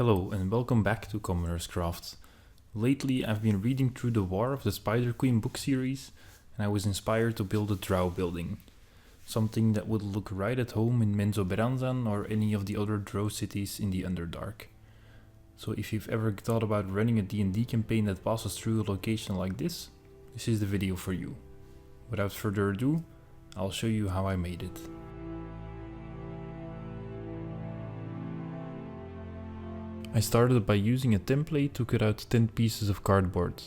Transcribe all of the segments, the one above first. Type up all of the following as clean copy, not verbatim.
Hello and welcome back to Commoner's Craft. Lately I've been reading through the War of the Spider Queen book series and I was inspired to build a drow building. Something that would look right at home in Menzoberranzan or any of the other drow cities in the Underdark. So if you've ever thought about running a D&D campaign that passes through a location like this is the video for you. Without further ado, I'll show you how I made it. I started by using a template to cut out 10 pieces of cardboard.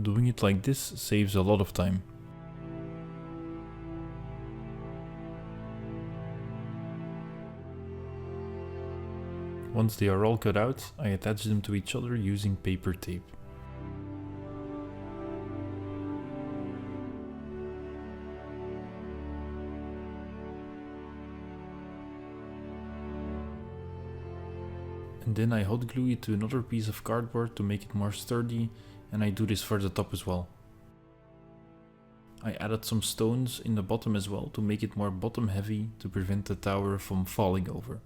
Doing it like this saves a lot of time. Once they are all cut out, I attach them to each other using paper tape. And then I hot glue it to another piece of cardboard to make it more sturdy, and I do this for the top as well. I added some stones in the bottom as well to make it more bottom heavy to prevent the tower from falling over.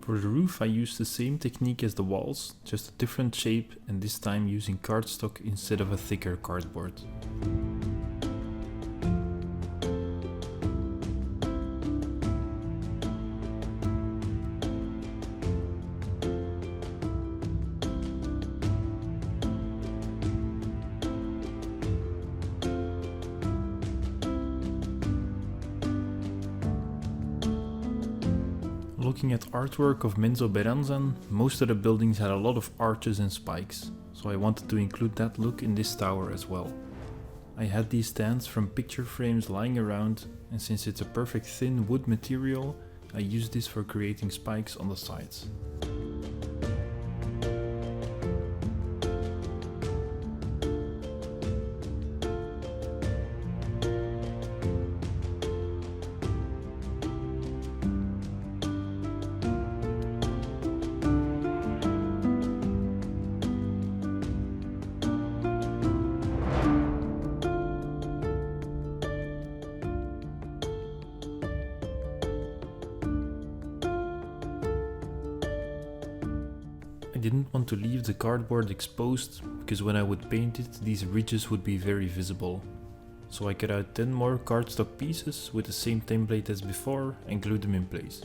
For the roof I used the same technique as the walls, just a different shape and this time using cardstock instead of a thicker cardboard. Looking at artwork of Menzoberranzan, most of the buildings had a lot of arches and spikes, so I wanted to include that look in this tower as well. I had these stands from picture frames lying around, and since it's a perfect thin wood material, I used this for creating spikes on the sides. I didn't want to leave the cardboard exposed, because when I would paint it, these ridges would be very visible. So I cut out 10 more cardstock pieces with the same template as before and glued them in place.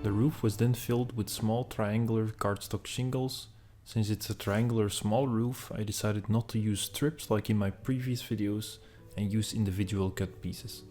The roof was then filled with small triangular cardstock shingles. Since it's a triangular small roof, I decided not to use strips like in my previous videos and use individual cut pieces.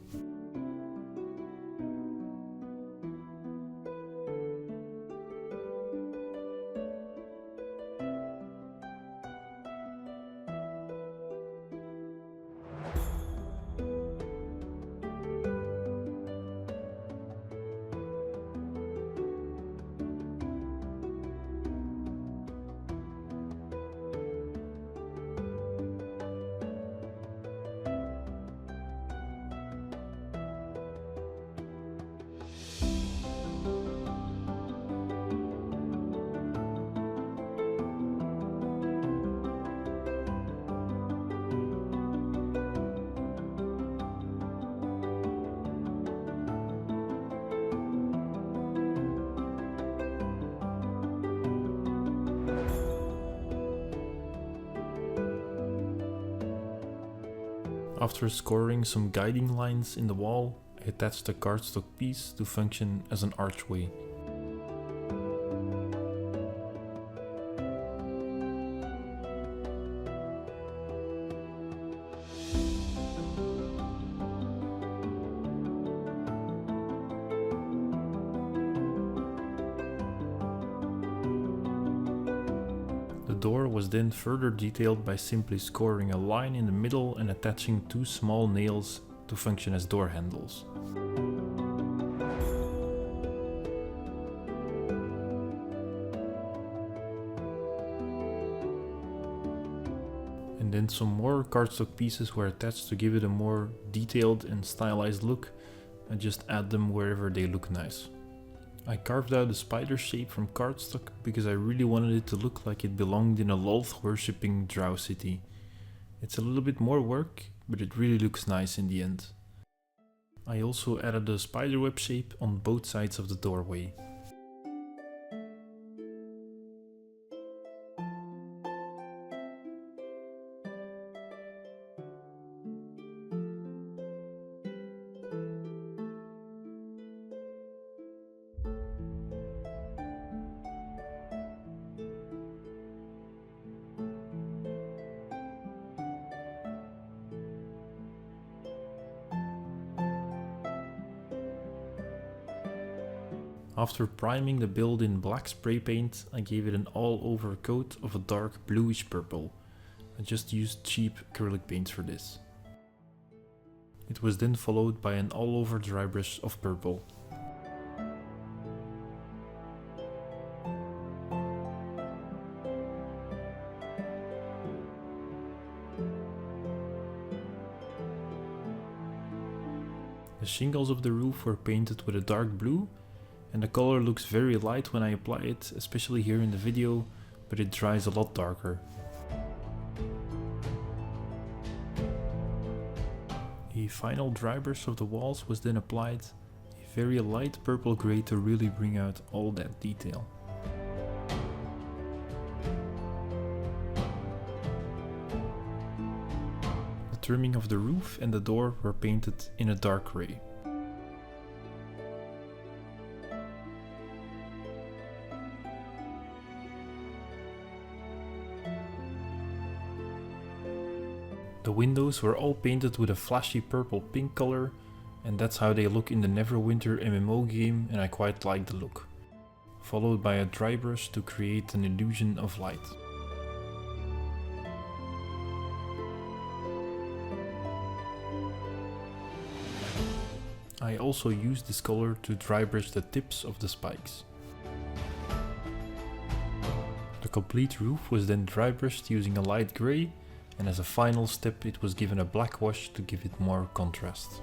After scoring some guiding lines in the wall, I attached a cardstock piece to function as an archway. door was then further detailed by simply scoring a line in the middle and attaching 2 small nails to function as door handles. And then some more cardstock pieces were attached to give it a more detailed and stylized look, and just add them wherever they look nice. I carved out a spider shape from cardstock because I really wanted it to look like it belonged in a Lolth worshipping drow city. It's a little bit more work, but it really looks nice in the end. I also added a spiderweb shape on both sides of the doorway. After priming the build in black spray paint, I gave it an all-over coat of a dark bluish purple. I just used cheap acrylic paints for this. It was then followed by an all-over dry brush of purple. The shingles of the roof were painted with a dark blue, and the color looks very light when I apply it, especially here in the video, but it dries a lot darker. A final dry brush of the walls was then applied, a very light purple grey to really bring out all that detail. The trimming of the roof and the door were painted in a dark grey. The windows were all painted with a flashy purple pink color, and that's how they look in the Neverwinter MMO game, and I quite like the look. Followed by a dry brush to create an illusion of light. I also used this color to dry brush the tips of the spikes. The complete roof was then dry brushed using a light grey, and as a final step it was given a black wash to give it more contrast.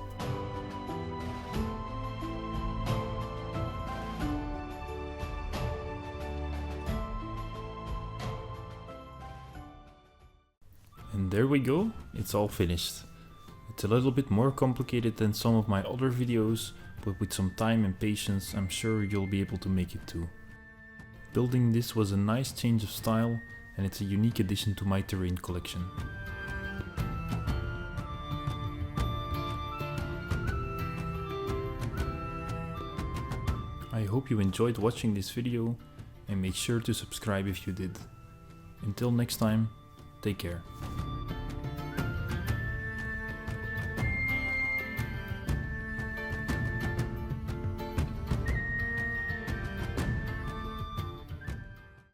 And there we go, it's all finished. It's a little bit more complicated than some of my other videos, but with some time and patience I'm sure you'll be able to make it too. Building this was a nice change of style, and it's a unique addition to my terrain collection. I hope you enjoyed watching this video, and make sure to subscribe if you did. Until next time, take care.